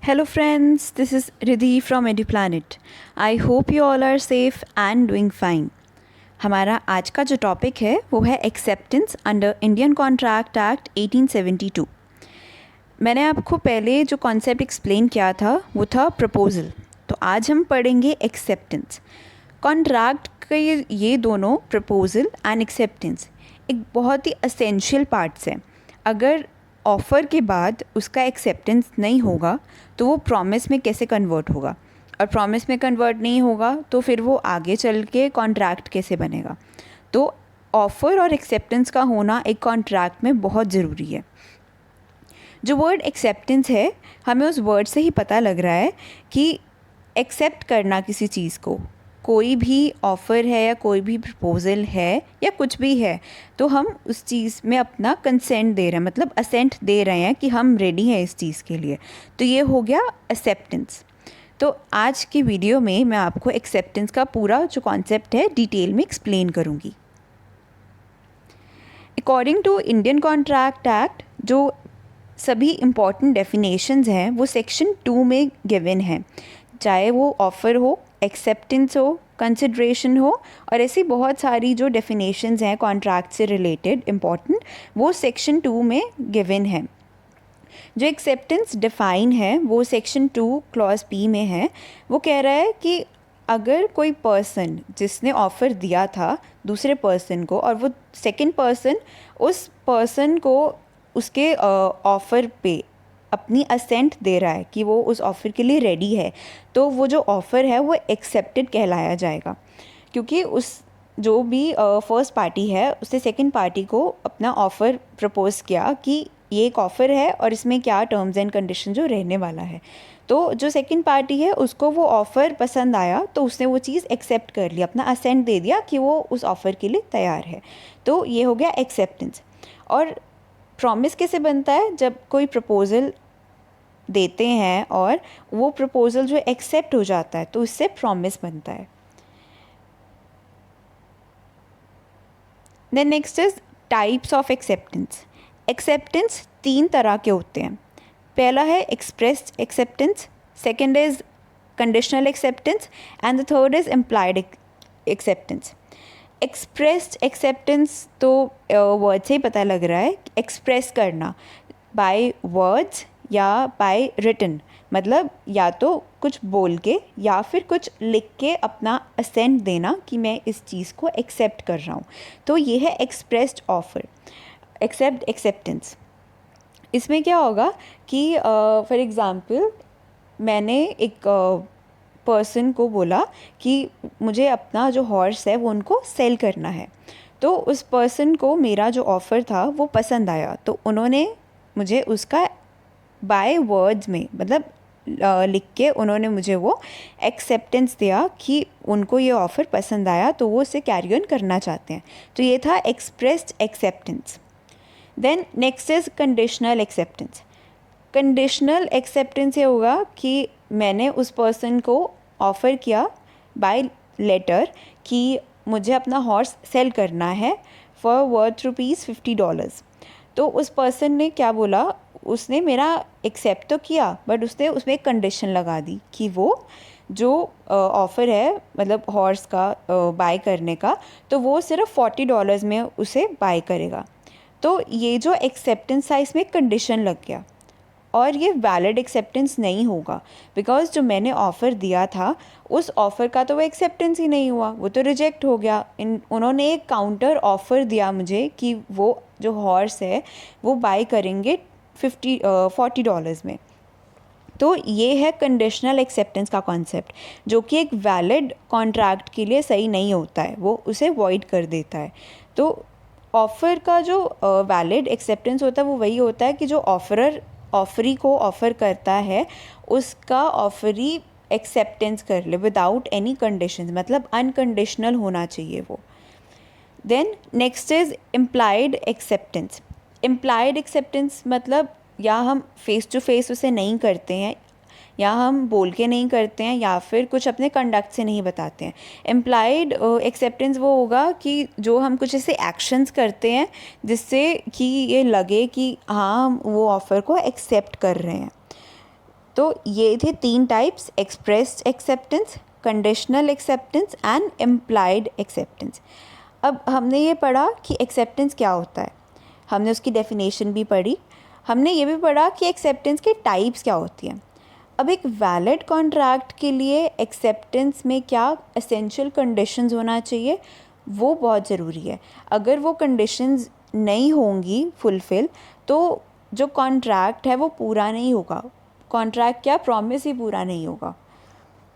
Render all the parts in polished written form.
Hello friends, this is Riddhi from EduPlanet. I hope you all are safe and doing fine. हमारा आज का जो topic है वो है acceptance under Indian contract act 1872। मैंने आपको पहले जो कॉन्सेप्ट एक्सप्लेन किया था वो था प्रपोजल, तो आज हम पढ़ेंगे एक्सेप्टेंस। कॉन्ट्रैक्ट के ये दोनों प्रपोजल एंड एक्सेप्टेंस एक बहुत ही असेंशियल पार्ट्स हैं। अगर ऑफ़र के बाद उसका एक्सेप्टेंस नहीं होगा तो वो प्रॉमिस में कैसे कन्वर्ट होगा, और प्रॉमिस में कन्वर्ट नहीं होगा तो फिर वो आगे चल के कॉन्ट्रैक्ट कैसे बनेगा। तो ऑफ़र और एक्सेप्टेंस का होना एक कॉन्ट्रैक्ट में बहुत ज़रूरी है। जो वर्ड एक्सेप्टेंस है, हमें उस वर्ड से ही पता लग रहा है कि एक्सेप्ट करना किसी चीज़ को, कोई भी ऑफ़र है या कोई भी प्रपोज़ल है या कुछ भी है, तो हम उस चीज़ में अपना कंसेंट दे रहे हैं, मतलब असेंट दे रहे हैं कि हम रेडी हैं इस चीज़ के लिए। तो ये हो गया एक्सेप्टेंस। तो आज की वीडियो में मैं आपको एक्सेप्टेंस का पूरा जो कॉन्सेप्ट है डिटेल में एक्सप्लेन करूँगी। According to Indian contract act जो सभी इम्पॉर्टेंट डेफिनेशंस हैं वो सेक्शन 2 में गिवन हैं, चाहे वो ऑफ़र हो, एक्सेप्टेंस हो, कंसिडरेशन हो, और ऐसी बहुत सारी जो डेफिनेशंस हैं कॉन्ट्रैक्ट से रिलेटेड इम्पॉर्टेंट, वो सेक्शन 2 में गिवन है। जो एक्सेप्टेंस डिफ़ाइन है वो सेक्शन 2 क्लॉज बी में है। वो कह रहा है कि अगर कोई पर्सन जिसने ऑफ़र दिया था दूसरे पर्सन को, और वो सेकंड पर्सन उस पर्सन को उसके ऑफ़र पे अपनी असेंट दे रहा है कि वो उस ऑफ़र के लिए रेडी है, तो वो जो ऑफ़र है वो एक्सेप्टेड कहलाया जाएगा। क्योंकि उस जो भी फर्स्ट पार्टी है उसने सेकंड पार्टी को अपना ऑफ़र प्रपोज़ किया कि ये एक ऑफ़र है और इसमें क्या टर्म्स एंड कंडीशन जो रहने वाला है। तो जो सेकंड पार्टी है उसको वो ऑफ़र पसंद आया, तो उसने वो चीज़ एक्सेप्ट कर लिया, अपना असेंट दे दिया कि वो उस ऑफ़र के लिए तैयार है। तो ये हो गया एक्सेप्टेंस। और प्रॉमिस कैसे बनता है? जब कोई प्रपोज़ल देते हैं और वो प्रपोज़ल जो एक्सेप्ट हो जाता है तो इससे प्रॉमिस बनता है। Then next is types of acceptance. Acceptance 3 तरह के होते हैं। पहला है expressed acceptance, second is conditional acceptance and the third is implied acceptance. Expressed acceptance तो वर्ड से ही पता लग रहा है, एक्सप्रेस करना बाय वर्ड्स या बाय रिटन, मतलब या तो कुछ बोल के या फिर कुछ लिख के अपना असेंट देना कि मैं इस चीज़ को एक्सेप्ट कर रहा हूँ। तो ये है एक्सप्रेस्ड ऑफर एक्सेप्टेंस। इसमें क्या होगा कि फॉर एग्ज़ाम्पल मैंने एक पर्सन को बोला कि मुझे अपना जो हॉर्स है वो उनको सेल करना है, तो उस पर्सन को मेरा जो ऑफ़र था वो पसंद आया, तो उन्होंने मुझे उसका बाय वर्ड्स में, मतलब लिख के उन्होंने मुझे वो एक्सेप्टेंस दिया कि उनको ये ऑफ़र पसंद आया, तो वो इसे कैरी ऑन करना चाहते हैं। तो ये था expressed acceptance. Then next is conditional acceptance. Conditional acceptance ये होगा कि मैंने उस पर्सन को ऑफ़र किया बाय लेटर कि मुझे अपना हॉर्स सेल करना है फॉर वर्थ $50। तो उस पर्सन ने क्या बोला, उसने मेरा एक्सेप्ट तो किया बट उसने उसमें एक कंडीशन लगा दी कि वो जो ऑफ़र है, मतलब हॉर्स का बाय करने का, तो वो सिर्फ $40 में उसे बाय करेगा। तो ये जो एक्सेप्टेंस था इसमें कंडीशन लग गया और ये वैलिड एक्सेप्टेंस नहीं होगा, बिकॉज़ जो मैंने ऑफ़र दिया था उस ऑफ़र का तो वो एक्सेप्टेंस ही नहीं हुआ, वो तो रिजेक्ट हो गया। उन्होंने एक काउंटर ऑफ़र दिया मुझे कि वो जो हॉर्स है वो बाय करेंगे $40 में। तो ये है कंडीशनल एक्सेप्टेंस का कॉन्सेप्ट, जो कि एक वैलिड कॉन्ट्रैक्ट के लिए सही नहीं होता है, वो उसे वॉइड कर देता है। तो ऑफ़र का जो वैलिड एक्सेप्टेंस होता है वो वही होता है कि जो ऑफरी को ऑफ़र करता है उसका ऑफरी एक्सेप्टेंस कर ले विदाउट एनी कंडीशंस, मतलब अनकंडीशनल होना चाहिए वो। Then next is implied acceptance. Implied acceptance मतलब या हम फेस टू फेस उसे नहीं करते हैं, या हम बोल के नहीं करते हैं, या फिर कुछ अपने कंडक्ट से नहीं बताते हैं। इम्प्लाइड एक्सेप्टेंस वो होगा कि जो हम कुछ ऐसे एक्शंस करते हैं जिससे कि ये लगे कि हाँ हम वो ऑफ़र को एक्सेप्ट कर रहे हैं। तो ये थे 3 types, expressed acceptance, conditional acceptance and implied acceptance. अब हमने ये पढ़ा कि एक्सेप्टेंस क्या होता है, हमने उसकी डेफिनेशन भी पढ़ी, हमने ये भी पढ़ा कि एक्सेप्टेंस के टाइप्स क्या होती हैं। अब एक वैलिड कॉन्ट्रैक्ट के लिए एक्सेप्टेंस में क्या एसेंशियल कंडीशंस होना चाहिए, वो बहुत ज़रूरी है। अगर वो कंडीशंस नहीं होंगी फुलफ़िल तो जो कॉन्ट्रैक्ट है वो पूरा नहीं होगा, कॉन्ट्रैक्ट क्या प्रॉमिस ही पूरा नहीं होगा।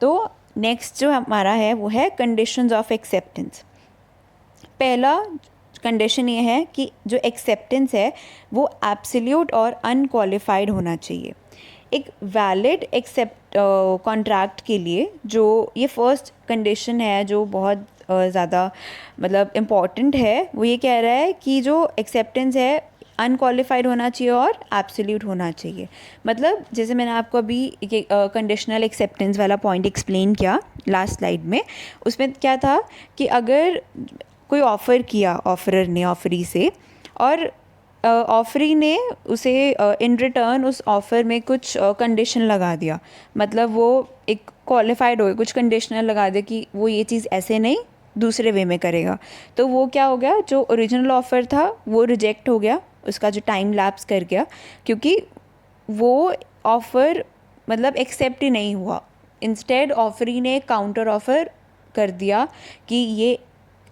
तो नेक्स्ट जो हमारा है वो है कंडीशंस ऑफ एक्सेप्टेंस। पहला कंडीशन ये है कि जो एक्सेप्टेंस है वो एब्सोल्यूट और अनक्वालिफाइड होना चाहिए। एक वैलिड एक्सेप्ट कॉन्ट्रैक्ट के लिए जो ये फर्स्ट कंडीशन है जो बहुत ज़्यादा मतलब इम्पॉर्टेंट है, वो ये कह रहा है कि जो एक्सेप्टेंस है अनक्वालिफाइड होना चाहिए और एब्सोल्यूट होना चाहिए। मतलब जैसे मैंने आपको अभी कंडीशनल एक्सेप्टेंस वाला पॉइंट एक्सप्लेन किया लास्ट स्लाइड में, उसमें क्या था कि अगर कोई ऑफ़र किया ऑफरर ने ऑफरी से, और ऑफरी ने उसे इन रिटर्न उस ऑफ़र में कुछ कंडीशन लगा दिया, मतलब वो एक क्वालिफाइड हो गया, कुछ कंडीशनल लगा दिया कि वो ये चीज़ ऐसे नहीं दूसरे वे में करेगा, तो वो क्या हो गया, जो ओरिजिनल ऑफ़र था वो रिजेक्ट हो गया, उसका जो टाइम लैप्स कर गया, क्योंकि वो ऑफ़र मतलब एक्सेप्ट ही नहीं हुआ। इंस्टेड ऑफरी ने काउंटर ऑफ़र कर दिया कि ये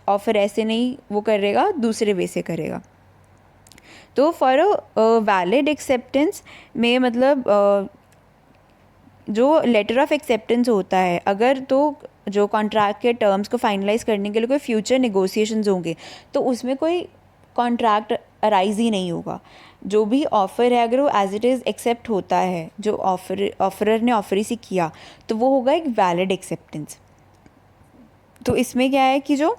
ऑफ़र ऐसे नहीं वो करेगा, दूसरे वे से करेगा। तो फॉर अ वैलिड एक्सेप्टेंस में मतलब जो लेटर ऑफ एक्सेप्टेंस होता है, अगर तो जो कॉन्ट्रैक्ट के टर्म्स को फाइनलाइज करने के लिए कोई फ्यूचर नेगोशिएशंस होंगे तो उसमें कोई कॉन्ट्रैक्ट अराइज ही नहीं होगा। जो भी ऑफ़र है अगर वो एज इट इज़ एक्सेप्ट होता है, जो ऑफरर ने ऑफरी से किया, तो वो होगा एक वैलिड एक्सेप्टेंस। तो इसमें क्या है कि जो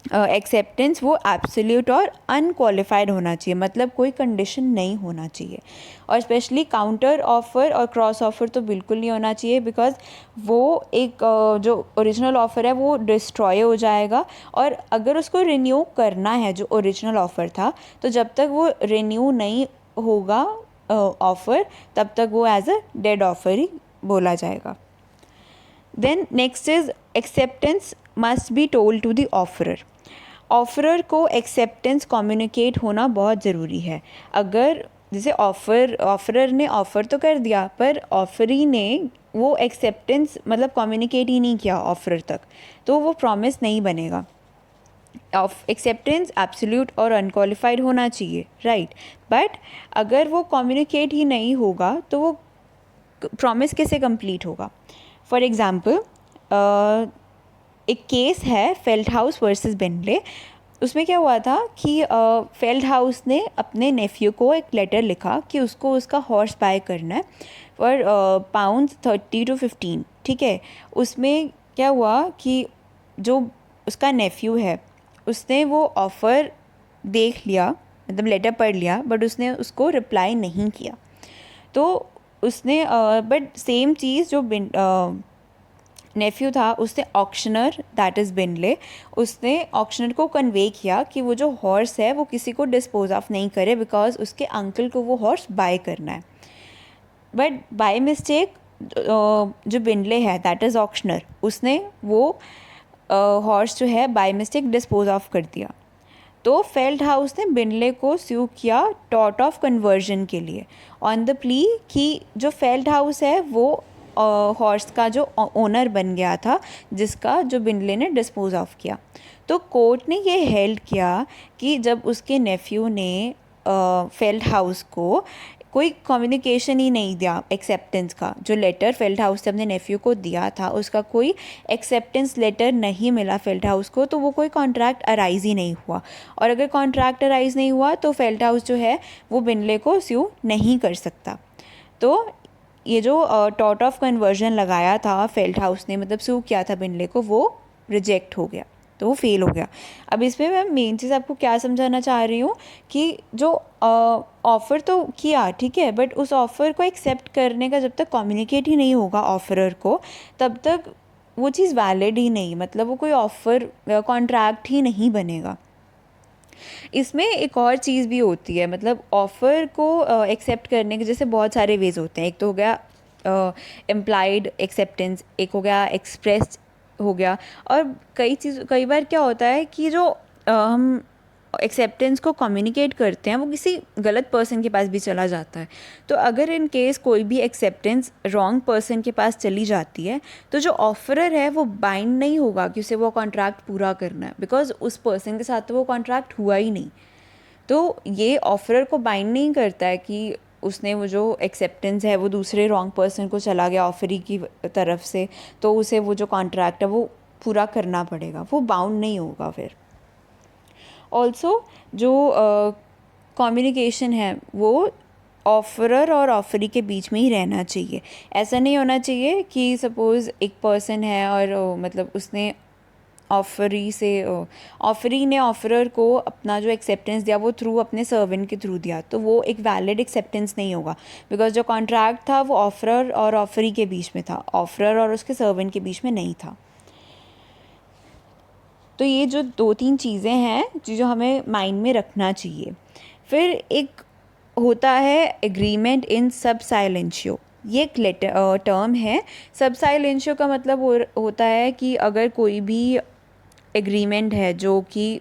एक्सेप्टेंस वो एब्सोल्यूट और अनक्वालिफाइड होना चाहिए, मतलब कोई कंडीशन नहीं होना चाहिए। और स्पेशली काउंटर ऑफ़र और क्रॉस ऑफ़र तो बिल्कुल नहीं होना चाहिए, बिकॉज वो एक जो ओरिजिनल ऑफ़र है वो डिस्ट्रॉय हो जाएगा, और अगर उसको रिन्यू करना है जो ओरिजिनल ऑफ़र था, तो जब तक वो रिन्यू नहीं होगा ऑफ़र, तब तक वो एज अ डेड ऑफ़र ही बोला जाएगा। Then next is acceptance must be told to the offeror. Offeror को एक्सेप्टेंस कम्युनिकेट होना बहुत ज़रूरी है। अगर जैसे ऑफरर ने ऑफ़र तो कर दिया पर ऑफरी ने वो एक्सेप्टेंस मतलब कम्युनिकेट ही नहीं किया ऑफरर तक, तो वो प्रॉमिस नहीं बनेगा। एक्सेप्टेंस एब्सोल्यूट और अनक्वालिफाइड होना चाहिए, राइट, बट अगर वो कम्युनिकेट ही नहीं होगा तो वो प्रॉमिस कैसे कंप्लीट होगा। फॉर एग्ज़ाम्पल एक केस है फेल्टहाउस वर्सेस बेंटले। उसमें क्या हुआ था कि फेल्टहाउस ने अपने नेफ्यू को एक लेटर लिखा कि उसको उसका हॉर्स बाय करना है फॉर £30 to 15, ठीक है। उसमें क्या हुआ कि जो उसका नेफ्यू है उसने वो ऑफ़र देख लिया, मतलब लेटर पढ़ लिया, बट उसने उसको रिप्लाई नहीं किया। तो उसने बट सेम चीज़ जो नेफ्यू था उसने ऑक्शनर दैट इज़ बिनले, उसने ऑक्शनर को कन्वे किया कि वो जो हॉर्स है वो किसी को डिस्पोज ऑफ नहीं करे, बिकॉज उसके अंकल को वो हॉर्स बाय करना है। बट बाय मिस्टेक जो बिनले है दैट इज़ ऑक्शनर, उसने वो हॉर्स जो है बाय मिस्टेक डिस्पोज ऑफ कर दिया। तो फेल्टहाउस ने बिनले को स्यू किया टॉर्ट ऑफ कन्वर्जन के लिए ऑन द प्ली कि जो फेल्टहाउस है वो हॉर्स का जो ओनर बन गया था जिसका जो बिनले ने डिस्पोज ऑफ किया। तो कोर्ट ने ये हेल्ड किया कि जब उसके नेफ्यू ने फेल्टहाउस को कोई कम्युनिकेशन ही नहीं दिया एक्सेप्टेंस का, जो लेटर फेल्टहाउस ने अपने नेफ्यू को दिया था उसका कोई एक्सेप्टेंस लेटर नहीं मिला फेल्टहाउस को, तो वो कोई कॉन्ट्रैक्ट अराइज ही नहीं हुआ। और अगर कॉन्ट्रैक्ट अराइज नहीं हुआ तो फेल्टहाउस जो है वो बिनले को स्यू नहीं कर सकता। तो ये जो टॉर्ट ऑफ कन्वर्जन लगाया था फेल्टहाउस ने, मतलब स्यू किया था बिनले को, वो रिजेक्ट हो गया, तो वो फेल हो गया। अब इसमें मैं मेन चीज़ आपको क्या समझाना चाह रही हूँ कि जो ऑफ़र तो किया ठीक है, बट उस ऑफ़र को एक्सेप्ट करने का जब तक कम्युनिकेट ही नहीं होगा ऑफरर को, तब तक वो चीज़ वैलिड ही नहीं, मतलब वो कोई ऑफ़र कॉन्ट्रैक्ट ही नहीं बनेगा। इसमें एक और चीज़ भी होती है, मतलब ऑफ़र को एक्सेप्ट करने के जैसे बहुत सारे वेज होते हैं। एक तो हो गया इम्प्लाइड एक्सेप्टेंस, एक हो गया एक्सप्रेस्ड हो गया। और कई बार क्या होता है कि जो हम एक्सेप्टेंस को कम्युनिकेट करते हैं वो किसी गलत पर्सन के पास भी चला जाता है। तो अगर इन केस कोई भी एक्सेप्टेंस रॉन्ग पर्सन के पास चली जाती है तो जो ऑफरर है वो बाइंड नहीं होगा कि उसे वो कॉन्ट्रैक्ट पूरा करना है, बिकॉज उस पर्सन के साथ तो वो कॉन्ट्रैक्ट हुआ ही नहीं। तो ये ऑफरर को बाइंड नहीं करता है कि उसने वो जो एक्सेप्टेंस है वो दूसरे रॉन्ग पर्सन को चला गया ऑफरी की तरफ से, तो उसे वो जो कॉन्ट्रैक्ट है वो पूरा करना पड़ेगा, वो बाउंड नहीं होगा फिर। ऑल्सो जो कम्युनिकेशन है वो ऑफरर और ऑफरी के बीच में ही रहना चाहिए। ऐसा नहीं होना चाहिए कि सपोज़ एक पर्सन है और मतलब उसने ऑफरी ने ऑफरर को अपना जो एक्सेप्टेंस दिया वो थ्रू अपने सर्वेंट के थ्रू दिया, तो वो एक वैलिड एक्सेप्टेंस नहीं होगा, बिकॉज जो कॉन्ट्रैक्ट था वो ऑफरर और ऑफरी के बीच में था, ऑफरर और उसके सर्वेंट के बीच में नहीं था। तो ये जो 2-3 चीज़ें हैं जो हमें माइंड में रखना चाहिए। फिर एक होता है एग्रीमेंट इन सब साइलेंशियो, ये एक टर्म है। सब साइलेंशियो का मतलब होता है कि अगर कोई भी एग्रीमेंट है जो कि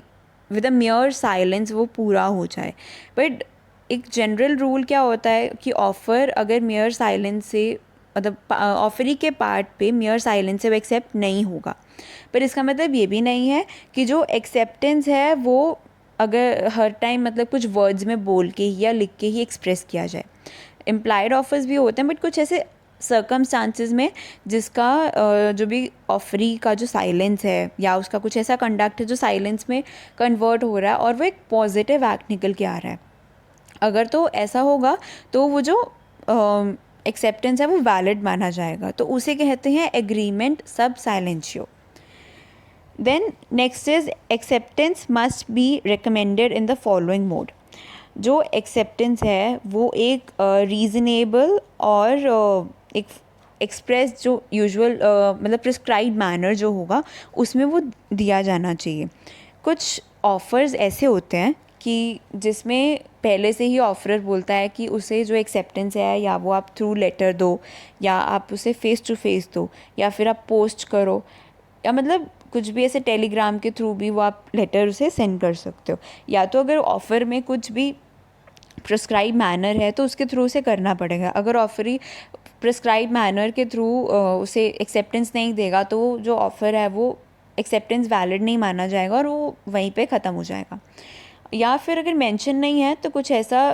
विद अ मेयर साइलेंस वो पूरा हो जाए। बट एक जनरल रूल क्या होता है कि ऑफ़र अगर मेयर साइलेंस से मतलब ऑफरी के पार्ट पे मेयर साइलेंस से वो एक्सेप्ट नहीं होगा। पर इसका मतलब ये भी नहीं है कि जो एक्सेप्टेंस है वो अगर हर टाइम मतलब कुछ वर्ड्स में बोल के या लिख के ही एक्सप्रेस किया जाए। इम्प्लाइड ऑफर्स भी होते हैं, बट कुछ ऐसे सर्कमस्टांसेस में जिसका जो भी ऑफरी का जो साइलेंस है या उसका कुछ ऐसा कंडक्ट है जो साइलेंस में कन्वर्ट हो रहा है और वो एक पॉजिटिव एक्ट निकल के आ रहा है, अगर तो ऐसा होगा तो वो जो एक्सेप्टेंस है वो वैलिड माना जाएगा, तो उसे कहते हैं agreement sub silentio. Then next is acceptance must be recommended in the following mode. जो एक्सेप्टेंस है वो एक रीज़नेबल और एक एक्सप्रेस जो यूजुअल मतलब प्रिस्क्राइब मैनर जो होगा उसमें वो दिया जाना चाहिए। कुछ ऑफ़र्स ऐसे होते हैं कि जिसमें पहले से ही ऑफरर बोलता है कि उसे जो एक्सेप्टेंस है या वो आप थ्रू लेटर दो या आप उसे फ़ेस टू फेस दो या फिर आप पोस्ट करो या मतलब कुछ भी ऐसे टेलीग्राम के थ्रू भी वो आप लेटर उसे सेंड कर सकते हो। या तो अगर ऑफ़र में कुछ भी प्रिस्क्राइब मैनर है तो उसके थ्रू उसे करना पड़ेगा। अगर ऑफरी प्रिस्क्राइब मैनर के थ्रू उसे एक्सेप्टेंस नहीं देगा तो जो ऑफ़र है वो एक्सेप्टेंस वैलिड नहीं माना जाएगा और वो वहीं पे ख़त्म हो जाएगा। या फिर अगर मेंशन नहीं है तो कुछ ऐसा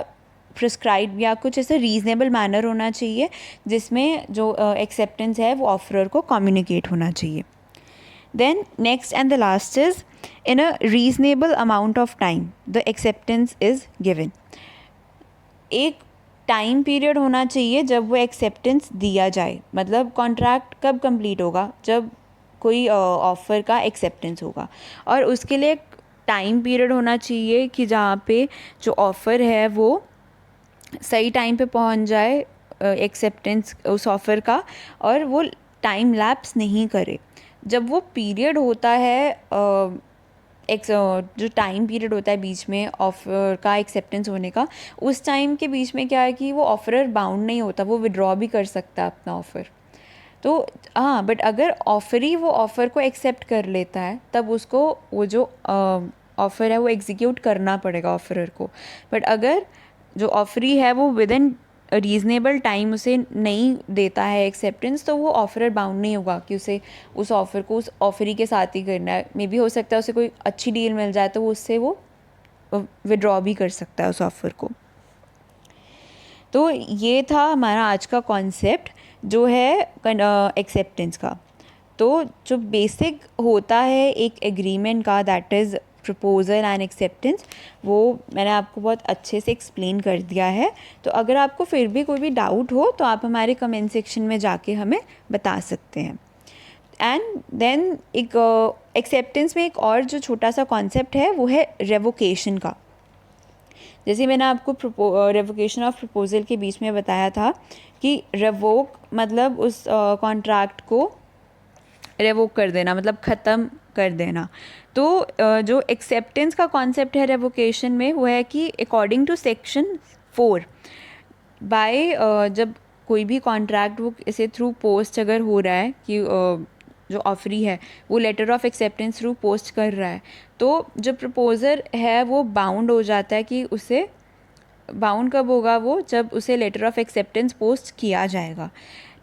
प्रिस्क्राइब या कुछ ऐसा रीज़नेबल मैनर होना चाहिए जिसमें जो एक्सेप्टेंस है वो ऑफरर को कम्युनिकेट होना चाहिए। Then next and the last is in a reasonable amount of time the acceptance is given. एक टाइम पीरियड होना चाहिए जब वो एक्सेप्टेंस दिया जाए। मतलब कॉन्ट्रैक्ट कब कंप्लीट होगा, जब कोई ऑफ़र का एक्सेप्टेंस होगा, और उसके लिए एक टाइम पीरियड होना चाहिए कि जहाँ पे जो ऑफ़र है वो सही टाइम पे पहुँच जाए एक्सेप्टेंस उस ऑफ़र का, और वो टाइम लैप्स नहीं करे। जब वो पीरियड होता है एक जो टाइम पीरियड होता है बीच में ऑफ़र का एक्सेप्टेंस होने का, उस टाइम के बीच में क्या है कि वो ऑफ़रर बाउंड नहीं होता, वो विड्रॉ भी कर सकता है अपना ऑफ़र। तो हाँ, बट अगर ऑफ़री वो ऑफ़र को एक्सेप्ट कर लेता है तब उसको वो जो ऑफ़र है वो एग्जीक्यूट करना पड़ेगा ऑफ़रर को। बट अगर जो ऑफ़री है वो विद इन रीज़नेबल टाइम उसे नहीं देता है एक्सेप्टेंस, तो वो ऑफ़रर बाउंड नहीं होगा कि उसे उस ऑफ़र को उस ऑफ़री के साथ ही करना है। मे बी हो सकता है उसे कोई अच्छी डील मिल जाए तो उससे वो विड्रॉ भी कर सकता है उस ऑफ़र को। तो ये था हमारा आज का कॉन्सेप्ट जो है एक्सेप्टेंस का। तो जो बेसिक होता है एक एग्रीमेंट का, that is proposal and acceptance, वो मैंने आपको बहुत अच्छे से एक्सप्लेन कर दिया है। तो अगर आपको फिर भी कोई भी डाउट हो तो आप हमारे कमेंट सेक्शन में जाके हमें बता सकते हैं। एंड देन एक एक्सेप्टेंस में एक और जो छोटा सा कॉन्सेप्ट है वो है रेवोकेशन का। जैसे मैंने आपको रेवोकेशन ऑफ प्रपोजल के बीच में बताया था कि रेवोक मतलब उस कॉन्ट्रैक्ट को रेवोक कर देना, मतलब ख़त्म कर देना। तो जो एक्सेप्टेंस का कॉन्सेप्ट है रेवोकेशन में वो है कि अकॉर्डिंग टू सेक्शन 4 बाय जब कोई भी कॉन्ट्रैक्ट वो इसे थ्रू पोस्ट अगर हो रहा है कि जो ऑफरी है वो letter of acceptance through post कर रहा है, तो जो प्रपोज़र है वो बाउंड हो जाता है कि उसे बाउंड कब होगा, वो जब उसे लेटर ऑफ एक्सेप्टेंस पोस्ट किया जाएगा,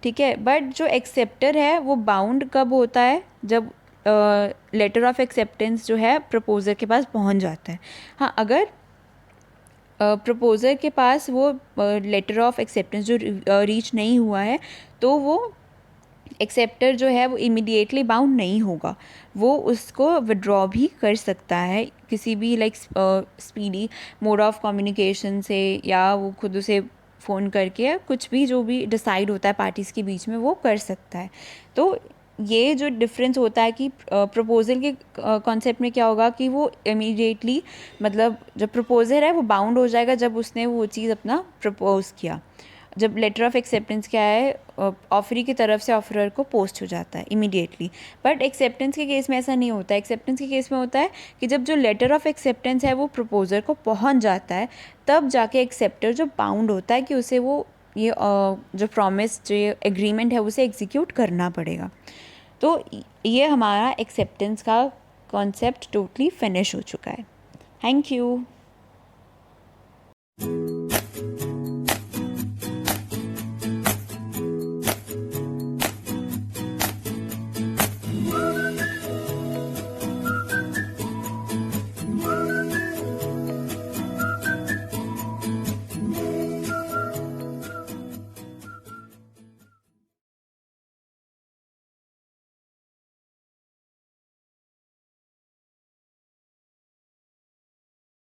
ठीक है। बट जो एक्सेप्टर है वो बाउंड कब होता है, जब लेटर ऑफ एक्सेप्टेंस जो है प्रपोज़र के पास पहुंच जाता है। हाँ, अगर प्रपोज़र के पास वो लेटर ऑफ एक्सेप्टेंस जो रीच नहीं हुआ है, तो वो एक्सेप्टर जो है वो इमीडिएटली बाउंड नहीं होगा, वो उसको विड्रॉ भी कर सकता है किसी भी like speedy mode of communication से, या वो खुद उसे फ़ोन करके, या कुछ भी जो भी डिसाइड होता है पार्टीज़ के बीच में वो कर सकता है। तो ये जो डिफरेंस होता है कि प्रपोज़ल के कॉन्सेप्ट में क्या होगा कि वो इमीडिएटली, मतलब जब प्रपोज़र है वो बाउंड हो जाएगा जब उसने वो चीज़ अपना प्रपोज़ किया। जब लेटर ऑफ एक्सेप्टेंस क्या है, ऑफरी की तरफ से ऑफरर को पोस्ट हो जाता है इमीडिएटली। बट एक्सेप्टेंस के केस में ऐसा नहीं होता है। एक्सेप्टेंस के केस में होता है कि जब जो लेटर ऑफ एक्सेप्टेंस है वो प्रपोज़र को पहुंच जाता है, तब जाके एक्सेप्टर जो बाउंड होता है कि उसे वो ये जो प्रॉमिस, जो एग्रीमेंट है उसे एग्जीक्यूट करना पड़ेगा। तो ये हमारा एक्सेप्टेंस का कॉन्सेप्ट टोटली फिनिश हो चुका है। Thank you.